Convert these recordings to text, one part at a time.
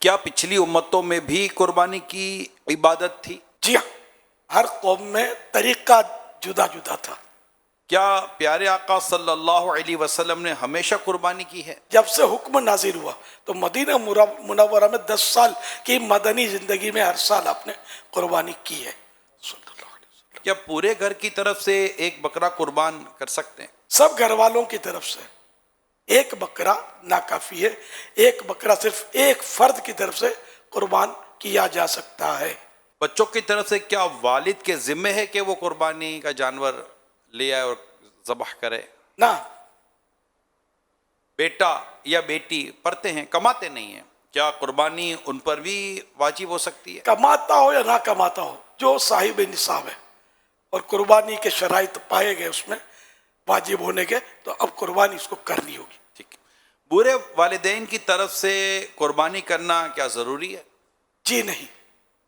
کیا پچھلی امتوں میں بھی قربانی کی عبادت تھی؟ جی ہاں، ہر قوم میں طریقہ جدا جدا تھا. کیا پیارے آقا صلی اللہ علیہ وسلم نے ہمیشہ قربانی کی ہے؟ جب سے حکم نازل ہوا تو مدینہ منورہ میں 10 سال کی مدنی زندگی میں ہر سال آپ نے قربانی کی ہے. صلی اللہ علیہ وسلم. کیا پورے گھر کی طرف سے ایک بکرا قربان کر سکتے ہیں؟ سب گھر والوں کی طرف سے ایک بکرا ناکافی ہے. ایک بکرا صرف ایک فرد کی طرف سے قربان کیا جا سکتا ہے. بچوں کی طرف سے کیا والد کے ذمے ہے کہ وہ قربانی کا جانور لے آئے اور ذبح کرے؟ نہ، بیٹا یا بیٹی پڑھتے ہیں، کماتے نہیں ہیں، کیا قربانی ان پر بھی واجب ہو سکتی ہے؟ کماتا ہو یا نہ کماتا ہو، جو صاحب نصاب ہے اور قربانی کے شرائط پائے گئے اس میں واجب ہونے کے، تو اب قربانی اس کو کرنی ہوگی. ٹھیک ہے. برے والدین کی طرف سے قربانی کرنا کیا ضروری ہے؟ جی نہیں،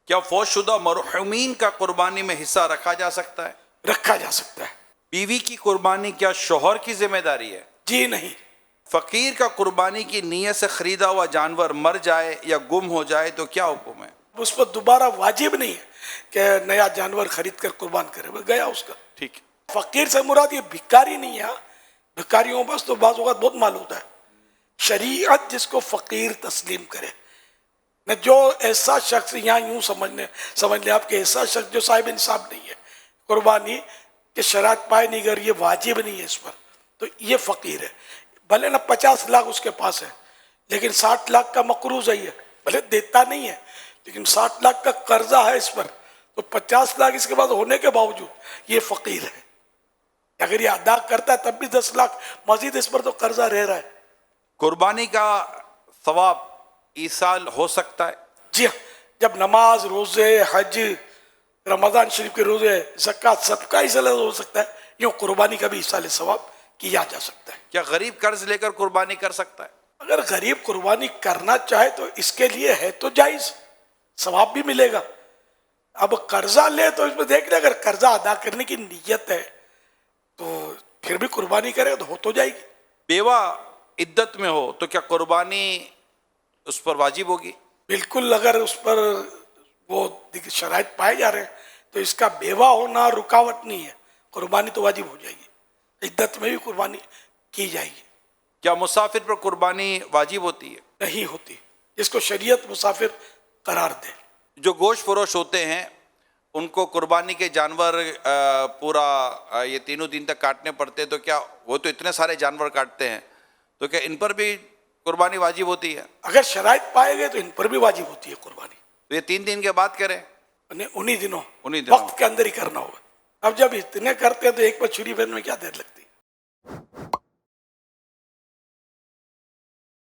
کیا فوت شدہ مرحومین کا قربانی میں حصہ رکھا جا سکتا ہے؟ رکھا جا سکتا ہے. بیوی کی قربانی کیا شوہر کی ذمہ داری ہے؟ جی نہیں. فقیر کا قربانی کی نیت سے خریدا ہوا جانور مر جائے یا گم ہو جائے تو کیا حکم ہے؟ اس پر دوبارہ واجب نہیں ہے کہ نیا جانور خرید کر قربان کرے، وہ گیا اس کا. ٹھیک ہے. فقیر سے مراد یہ بھکاری نہیں ہے. بھکاریوں پاس تو بعض اوقات بہت مال ہوتا ہے. شریعت جس کو فقیر تسلیم کرے، نہ جو ایسا شخص، یہاں یوں سمجھ لیں آپ کہ ایسا شخص جو صاحب نصاب نہیں ہے، قربانی کے شرائط پائے نہیں کر، یہ واجب نہیں ہے اس پر، تو یہ فقیر ہے. بھلے نہ 50 لاکھ اس کے پاس ہے لیکن 60 لاکھ کا مقروض ہے، بھلے دیتا نہیں ہے لیکن 60 لاکھ کا قرضہ ہے اس پر، تو 50 لاکھ اس کے پاس ہونے کے باوجود یہ فقیر ہے. اگر یہ ادا کرتا ہے تب بھی 10 لاکھ مزید اس پر تو قرضہ رہ رہا ہے. قربانی کا ثواب ایصال ہو سکتا ہے؟ جی ہاں، جب نماز، روزے، حج، رمضان شریف کے روزے، زکوٰۃ، صدقہ ایصال ہو سکتا ہے، یوں قربانی کا بھی ایصال ثواب کیا جا سکتا ہے. کیا غریب قرض لے کر قربانی کر سکتا ہے؟ اگر غریب قربانی کرنا چاہے تو اس کے لیے ہے تو جائز، ثواب بھی ملے گا. اب قرضہ لے تو اس میں دیکھ لیں، اگر قرضہ ادا کرنے کی نیت ہے تو پھر بھی قربانی کرے تو ہو تو جائے گی. بیوہ عدت میں ہو تو کیا قربانی اس پر واجب ہوگی؟ بالکل، اگر اس پر وہ شرائط پائے جا رہے ہیں تو اس کا بیوہ ہونا رکاوٹ نہیں ہے، قربانی تو واجب ہو جائے گی. عدت میں بھی قربانی کی جائے گی. کیا مسافر پر قربانی واجب ہوتی ہے؟ نہیں ہوتی، جس کو شریعت مسافر قرار دے. جو گوشت فروش ہوتے ہیں ان کو قربانی کے جانور پورا یہ 3 دن تک کاٹنے پڑتے، تو کیا وہ تو اتنے سارے جانور کاٹتے ہیں، تو کیا ان پر بھی قربانی واجب ہوتی ہے؟ اگر شرائط پائے گئے تو ان پر بھی واجب ہوتی ہے قربانی. تو یہ 3 دن کے بعد کریں؟ انہی دنوں انہی دنوں وقت کے اندر ہی کرنا ہوگا. اب جب اتنے کرتے ہیں تو ایک پر چھری پھیرنے میں کیا دیر لگتی ہے؟